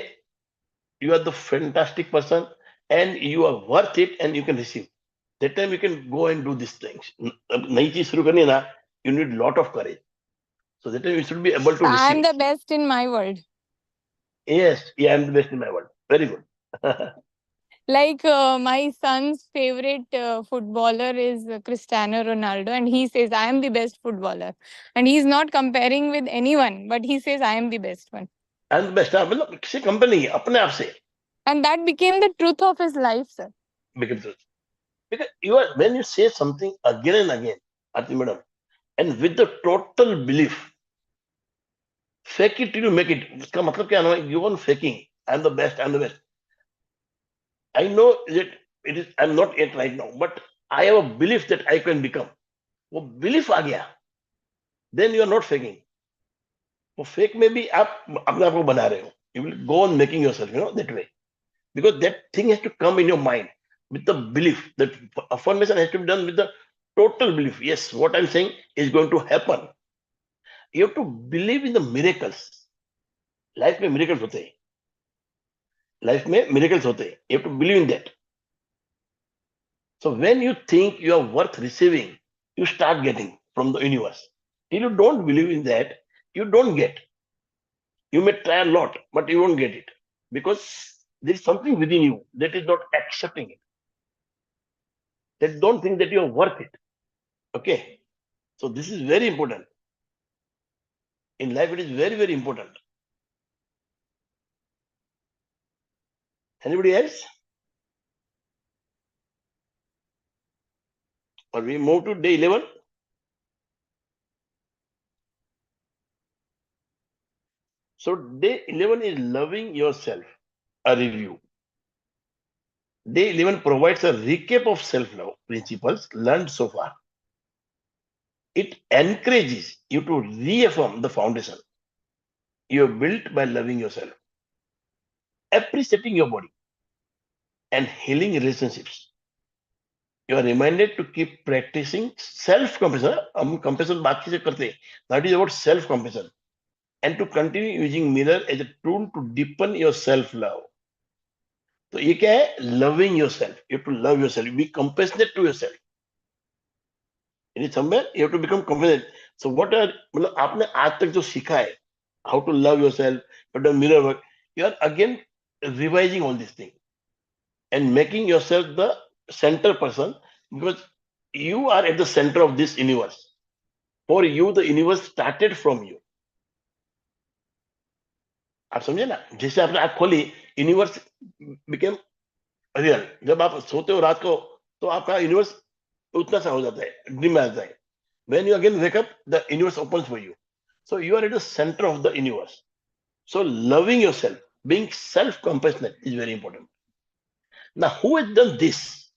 you are the fantastic person and you are worth it and you can receive. That time you can go and do these things. नई चीज शुरू करनी है ना, you need lot of courage. So that time you should be able to I am receive. the best in my world. Yes, yeah, I am the best in my world. Very good. Like my son's favorite footballer is Cristiano Ronaldo, and he says I am the best footballer, and he's not comparing with anyone, but he says I am the best one. I am the best. हाँ, मतलब किसी company नहीं, अपने आप से. And that became the truth of his life, sir. Because you are, when you say something again and again, Aarti madam, and with the total belief, fake it till you make it. इसका मतलब क्या है? You are faking. I am the best. I am the best. I know that it is. I am not yet right now, but I have a belief that I can become. वो belief आ गया. Then you are not faking. वो fake में भी आप अपने आप को बना रहे हो. You will go on making yourself, that way, because that thing has to come in your mind with the belief. That affirmation has to be done with the total belief. Yes, what I'm saying is going to happen. You have to believe in the miracles. Life में miracles होते हैं. Life में miracles होते हैं. You have to believe in that. So when you think you are worth receiving, you start getting from the universe. Till you don't believe in that, you don't get. You may try a lot, but you won't get it because there is something within you that is not accepting it. That don't think that you are worth it. Okay. So this is very important. In life, it is very, very important. Anybody else? Or we move to day 11. So day 11 is loving yourself, a review. Day 11 provides a recap of self-love principles learned so far. It encourages you to reaffirm the foundation you have built by loving yourself, appreciating your body, and healing relationships. You are reminded to keep practicing self-compassion. हम compassion बात किसे करते हैं? That is about self-compassion, and to continue using mirror as a tool to deepen your self-love. तो ये क्या है? Loving yourself. You have to love yourself. Be compassionate to yourself. It is somewhere you have to become compassionate. So what are मतलब आपने आज तक जो सीखा है, how to love yourself, but the mirror work, you are again revising all these things and making yourself the center person, because you are at the center of this universe. For you, the universe started from you. आप समझे ना? जैसे आपने आँख खोली, universe became real. जब आप सोते हो रात को, तो आपका यूनिवर्स उतना सा हो जाता है, ड्रीम में आ जाता है. When you again wake up, the universe opens for you. So you are at the center of the universe. So loving yourself, being self-compassionate is very important. Now, who has done this?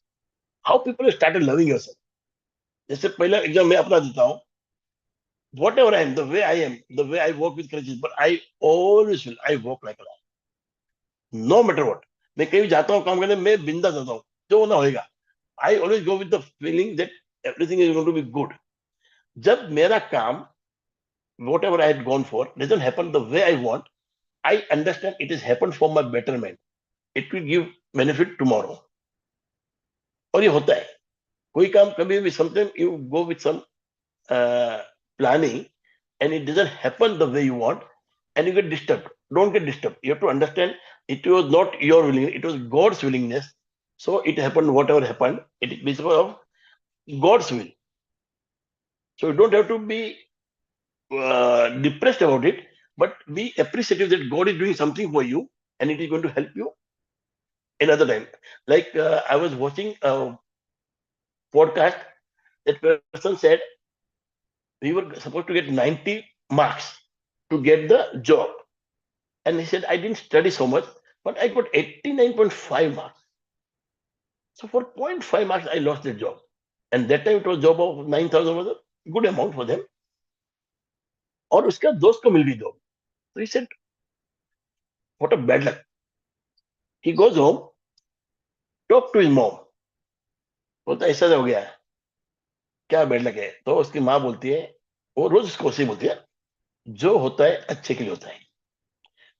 How people have started loving yourself? जैसे पहला exam मैं अपना देता हूँ. Whatever I am, the way I am, the way I work with crutches, but I always feel I walk like a lion. No matter what. मैं कहीं जाता हूँ काम करने, मैं बिंदास जाता हूँ, जो होना होएगा. I always go with the feeling that everything is going to be good. जब मेरा काम, whatever I had gone for, doesn't happen the way I want, I understand it has happened for my betterment. It will give benefit tomorrow. और ये होता है. कोई काम कभी भी, sometimes you go with some planning and it doesn't happen the way you want and you get disturbed. Don't get disturbed. You have to understand it was not your willingness, it was God's willingness. So it happened, whatever happened, it is because of God's will. So you don't have to be depressed about it, but be appreciative that God is doing something for you and it is going to help you another time. Like I was watching a podcast, that person said we were supposed to get 90 marks to get the job. And he said, I didn't study so much, but I got 89.5 marks. So for 0.5 marks, I lost the job. And that time it was job of 9,000 was a good amount for them. और उसका दोस्त को मिल गई job. So he said, what a bad luck. He goes home, talk to his mom. बोलता ऐसा हो गया है, क्या बैड लक है? तो उसकी माँ बोलती है, वो रोज उसको ऐसे बोलती है, जो होता है अच्छे के लिए होता है.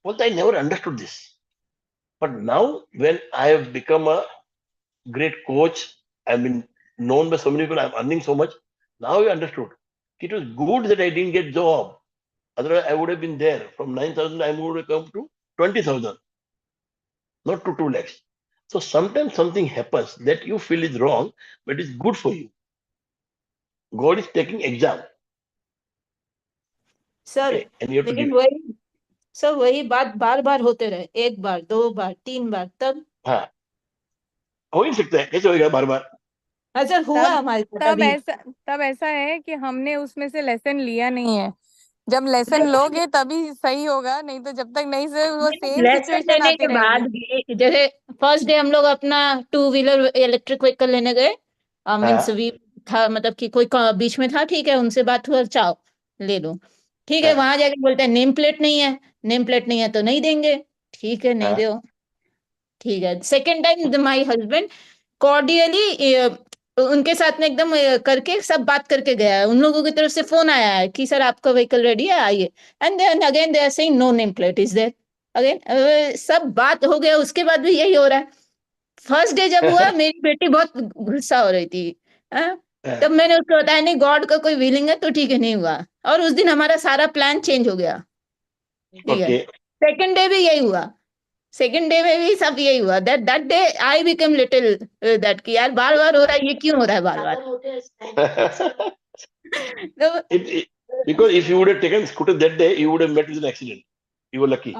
बोलता I never understood this, but now when I have become a great coach, I've been known by so many people, I'm earning so much. Now I understood. It was good that I didn't get job. Otherwise, I would have been there. From 9,000, I would have come to 20,000, not to 2 lakhs. So sometimes something happens that you feel is wrong, but it's good for you. God is taking exam. Sir Okay, and you have to लेकिन give. वही sir वही बात बार बार होते रहे, 1 बार 2 बार 3 बार, तब हाँ, हो ही सकता है. कैसे होएगा बार बार? हाँ सर हुआ तब हमारे साथ तब अभी. ऐसा है कि हमने उसमें से लेसन लिया नहीं है. जब लेसन लोगे तभी सही होगा, नहीं तो जब तक नहीं से वो सेम लेसन सिचुएशन लेने आती के बाद रहेगी. भी, जैसे फर्स्ट डे हम लोग अपना 2 व्हीलर इलेक्ट्रिक व्हीकल लेने गए, मीन्स हाँ, वी था, मतलब कि कोई बीच में था, ठीक है, उनसे बात हुआ, चाओ ले लो, ठीक है. हाँ, वहां जाके बोलते हैं नेम प्लेट नहीं है, नेम प्लेट नहीं है तो नहीं देंगे, ठीक है नहीं हाँ, दो, ठीक है. Second time my husband cordially उनके साथ में एकदम करके सब बात करके गया है. उन लोगों की तरफ से फोन आया है कि सर आपका व्हीकल रेडी है, आइए. And then again they are saying no name plate is there. Again सब बात हो गया, उसके बाद भी यही हो रहा है. फर्स्ट डे जब हुआ, मेरी बेटी बहुत गुस्सा हो रही थी. हाँ? तब मैंने उसको बताया नहीं, गॉड का कोई विलिंग है तो ठीक है, नहीं हुआ. और उस दिन हमारा सारा प्लान चेंज हो गया. ठीक है। Okay. सेकंड डे भी यही हुआ, सेकंड डे में भी सब यही हुआ। That day I become little that कि यार बार बार हो रहा है, ये क्यों हो रहा है बार बार। तो Because if you would have taken scooter that day, you would have met with an accident. You were lucky.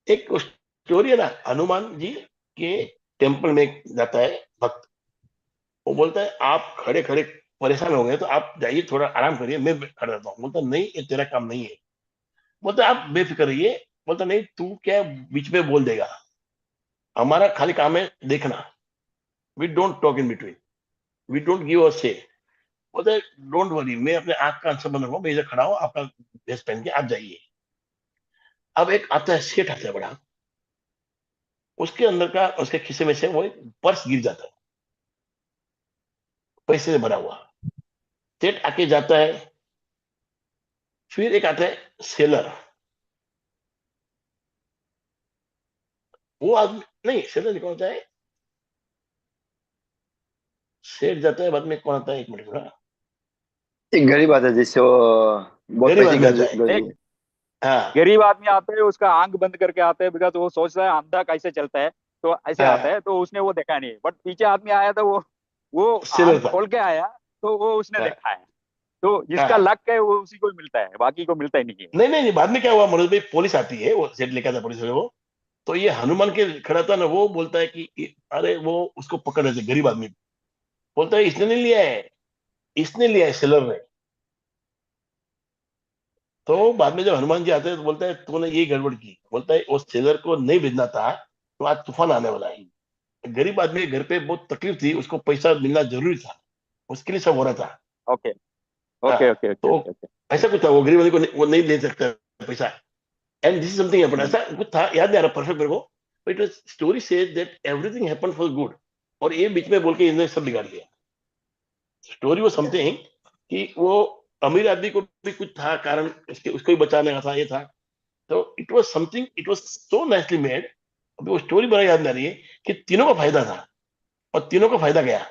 एक स्टोरी है ना, हनुमान जी के टेम्पल में एक जाता है भक्त, वो बोलता है आप खड़े खड़े परेशान हो गए तो आप जाइए थोड़ा आराम करिए, मैं खड़ा रहता हूँ। बोलता नहीं, ये तेरा काम नहीं है। बोलता आप बेफिक्र रहिए। बोलता नहीं, तू क्या बीच में बोल देगा, हमारा खाली काम है देखना। We don't talk in between, we don't give a say. बोलते डोंट वरी, मैं अपने आंख का आंसर बंद रखूंगा, मैं इधर खड़ा हूँ, आपका ड्रेस पहन के आप जाइए। अब एक आता है सेठ, आता है बड़ा, उसके अंदर का उसके खिस्से में से वो एक पर्स गिर जाता है, पैसे से भरा हुआ। सेठ आके जाता है। फिर एक आता है सेलर, वो आदमी नहीं, सेलर कौन होता है, सेठ जाता है, बाद में कौन आता है, एक मिनट थोड़ा। एक गरीब आता है जिससे वो बहुत गरीब पैसे आदमी आता है। एक हाँ गरीब आदमी आता है, उसका आंख बंद करके आता है, बिकॉज वो सोचता है अंधा कैसे चलता है, तो ऐसे आता हाँ, है, तो उसने वो देखा नहीं। बट पीछे आदमी आया था, वो सेलर आंख था। खोल के आया, तो वो उसने हाँ देखा है। तो जिसका हाँ। लक है वो उसी को मिलता है, बाकी को मिलता ही नहीं है। नहीं नहीं नहीं, बाद में क्या हुआ मनोज भाई, पुलिस आती है, वो सेठ लेकर था पुलिस वाले वो। तो ये हनुमान के खड़ा था ना, वो बोलता है कि अरे वो उसको पकड़ रहे थे गरीब आदमी को। बोलता है इसने नहीं लिया है, इसने लिया है, सेलर ने। तो बाद में जब हनुमान जी आते हैं तो बोलता है तूने ये गड़बड़ की। बोलता है उस सेलर को नहीं भेजना था तो आज तूफान आने वाला है। गरीब आदमी के घर पे बहुत तकलीफ थी, उसको पैसा मिलना जरूरी था, उसके लिए सब हो रहा था। ओके हाँ, ओके ओके ओके तो ओके ओके। ऐसा कुछ था, वो गरीब आदमी को वो नहीं ले सकता पैसा। And this is something happened, ऐसा कुछ था, याद नहीं आ रहा परफेक्ट मेरे को। But story says that everything happened for good, और ये बीच में बोल के इन्होंने सब बिगाड़ दिया। स्टोरी वो समथिंग कि वो अमीर आदमी को भी कुछ था कारण, उसके उसको भी बचाने का था, ये था। तो it was something, it was so nicely made. अभी वो स्टोरी बड़ा याद नहीं आ रही है कि तीनों का फायदा था, और तीनों का फायदा गया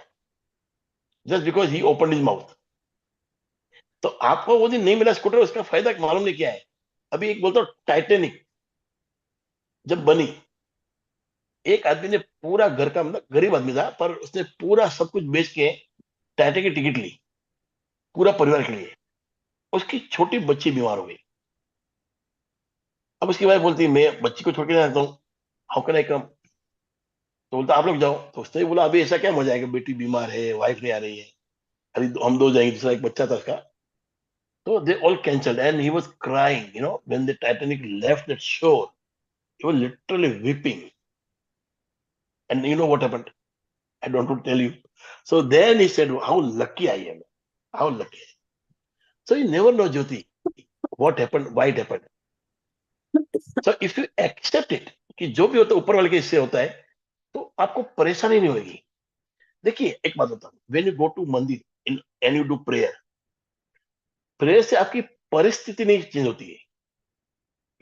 just because he open his mouth. तो आपको वो दिन नहीं मिला स्कूटर, उसका फायदा मालूम नहीं क्या है। अभी एक बोलता हूँ, टाइटेनिक जब बनी, एक आदमी ने पूरा घर का, मतलब गरीब आदमी था, पर उसने पूरा सब कुछ बेच के टाइटेनिक की टिकट ली, पूरा परिवार के लिए। उसकी छोटी बच्ची बीमार हो गई। अब उसकी वाइफ बोलती है मैं बच्ची को छोड़ के जाता हूँ, हाउ कैन आई कम। तो बोलता आप लोग जाओ। तो उसने बोला अभी ऐसा क्या मजा आएगा, बेटी बीमार है, वाइफ नहीं आ रही है, अभी हम दो जाएंगे, दूसरा एक बच्चा था उसका। तो they all cancelled and he was crying, when the Titanic left that shore, he was literally weeping. And you know what happened, I don't want to tell you. So then he said, how lucky I am, how lucky. So you never know, Jyoti, what happened, why it happened. So if you accept it, कि जो भी होता है ऊपर वाले के हिस्से होता है, तो आपको परेशानी नहीं होगी। देखिए एक बात बताऊं, when you go to मंदिर and you do prayer, prayer से आपकी परिस्थिति नहीं चेंज होती है,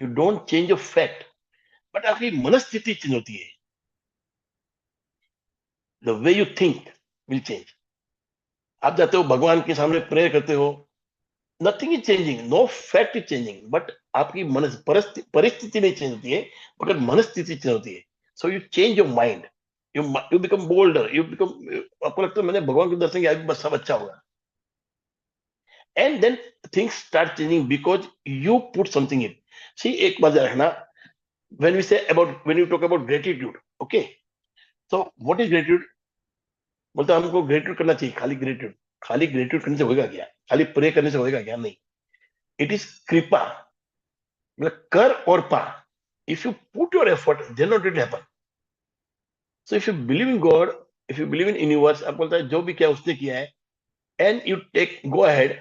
you don't change your fact, but आपकी मनस्थिति चेंज होती है। The way you think will change. आप जाते हो भगवान के सामने प्रेयर करते हो, nothing is changing, no fact is changing, but आपकी मन परिस्थिति नहीं चेंज होती है, मगर मनस्थिति चेंज होती है। So you change your mind, you become boulder, you become, आपको लगता है मैंने भगवान के दर्शन किया, बस सब अच्छा होगा। And then things start changing because you put something in. See एक बात रखना, when you talk about gratitude, okay, so what is gratitude? बोलते हैं हमको ग्रेटिट्यूड करना चाहिए, खाली ग्रेटिट्यूड करने से होगा क्या, खाली प्रे करने से होगा क्या, नहीं। इट इज कृपा, मतलब कर और पा। If you put your effort then not it happen. So if you believe in God, if you believe in universe, आप बोलता है जो भी किया उसने किया है, and you take go ahead,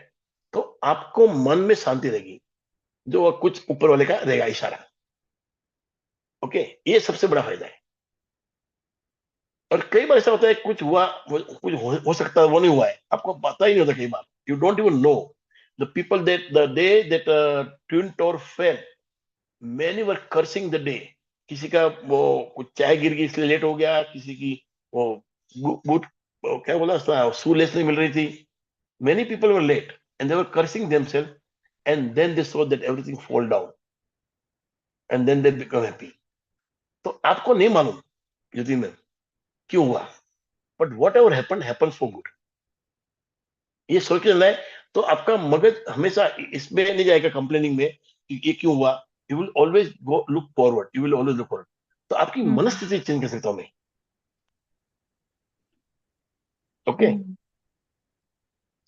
तो आपको मन में शांति रहेगी, जो कुछ ऊपर वाले का रहेगा इशारा। ओके, ये सबसे बड़ा फायदा है। और कई बार ऐसा होता है कुछ हुआ, कुछ हो सकता है वो नहीं हुआ है, आपको पता ही नहीं होता। कई बार you don't even know the people that the day that twin tower fell, many were cursing the day. किसी का वो कुछ चाय गिर गई इसलिए लेट हो गया, किसी की वो बूट, क्या बोला, शू लेस नहीं मिल रही थी। Many people were late and they were cursing themselves, and then they saw that everything fall down, and then they become happy. तो आपको नहीं मालूम ज्योति मैम क्यों हुआ, but what ever happen for good, ये सोच के चलना है। तो आपका मगज हमेशा इसमें नहीं जाएगा कंप्लेनिंग में कि ये क्यों हुआ, you will always go look forward, you will always look forward. तो आपकी मनस्थिति चेंज कर सकता हूं मैं। Okay,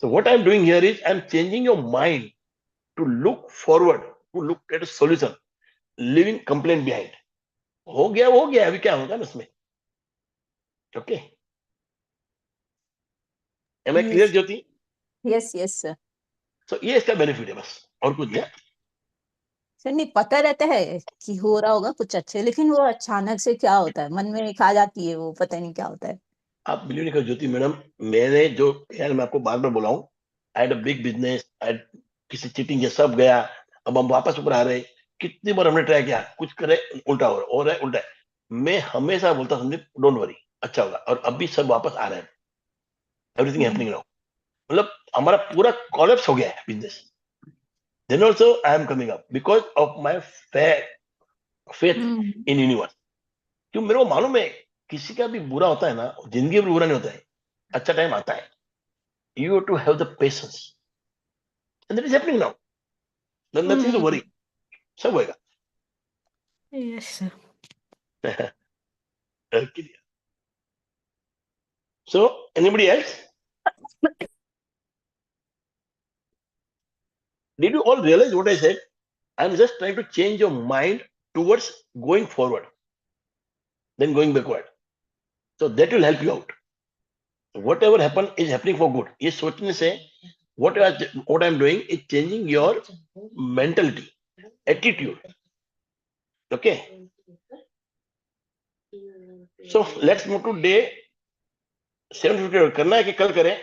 so what I'm doing here is I'm changing your mind to look forward, to look at a solution, leaving complaint behind. हो गया, अभी क्या होगा ना उसमें। Okay, am I clear Jyoti? Yes yes sir. So ये इसका बेनिफिट है, बस और कुछ नहीं। सर नहीं पता रहता है कि हो रहा होगा कुछ अच्छे, लेकिन वो अचानक से क्या होता है मन में एक आ जाती है, वो पता नहीं क्या होता है। आप बिलीव नहीं कर ज्योति मैडम, मैंने जो यार मैं आपको बार बार बोला हूँ, I had a big business, किसी चीटिंग के सब गया, अब हम वापस ऊपर आ रहे, कितनी बार हमने ट्राई किया, कुछ करे उल्टा हो रहा है उल्टा है। मैं हमेशा बोलता संदीप डोंट वरी, अच्छा होगा, और अभी सब वापस आ रहे हैं, एवरीथिंग हैपनिंग नाउ। मतलब हमारा पूरा कोलैप्स हो गया है business. Then also I am coming up because of my faith in universe. क्यों, मेरे को मालूम है किसी का भी बुरा होता है ना, जिंदगी में बुरा नहीं होता है, अच्छा टाइम आता है। You have to have the patience and that is happening now, nothing to worry, सब होएगा। Yes sir. So anybody else? Did you all realize what I said? I'm just trying to change your mind towards going forward, then going backward. So that will help you out. Whatever happen is happening for good. ये सोचने से what I'm doing is changing your mentality, attitude. Okay. So let's move to day 7:50. करना है कि कल करें?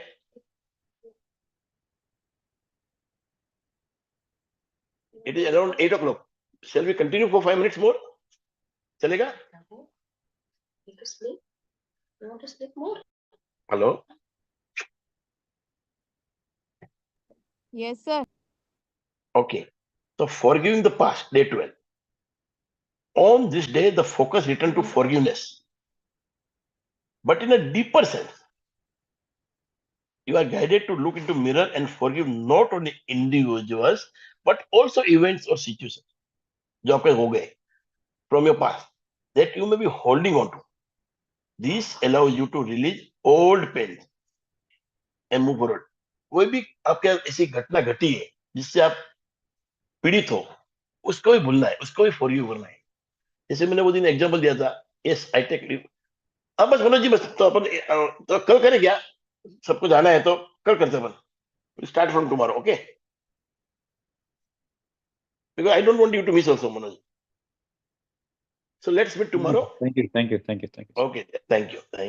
It is around 8 o'clock. Shall we continue for 5 minutes more? चलेगा? Hello? Yes, sir. Okay. So forgiving the past, day 12. On this day, the focus returned to forgiveness. But in a deeper sense, you are guided to look into mirror and forgive not only individuals, but also events or situations जो आपके हो गए from your past that you may be holding on to. This allows you to release old pain and move forward. कोई भी आपके ऐसी घटना घटी है जिससे आप पीड़ित हो, उसको भी भूलना है, उसको भी फॉरगिव करना है। जैसे मैंने वो दिन एग्जांपल दिया था, यस आई टेक लीव। अब बस मनोज जी, बस तो अपन तो कल करें क्या? सबको जाना है तो कल करते अपन, start from tomorrow, okay? Because I don't want you to miss also, Manoj. So let's meet tomorrow. Thank you. Okay, thank you.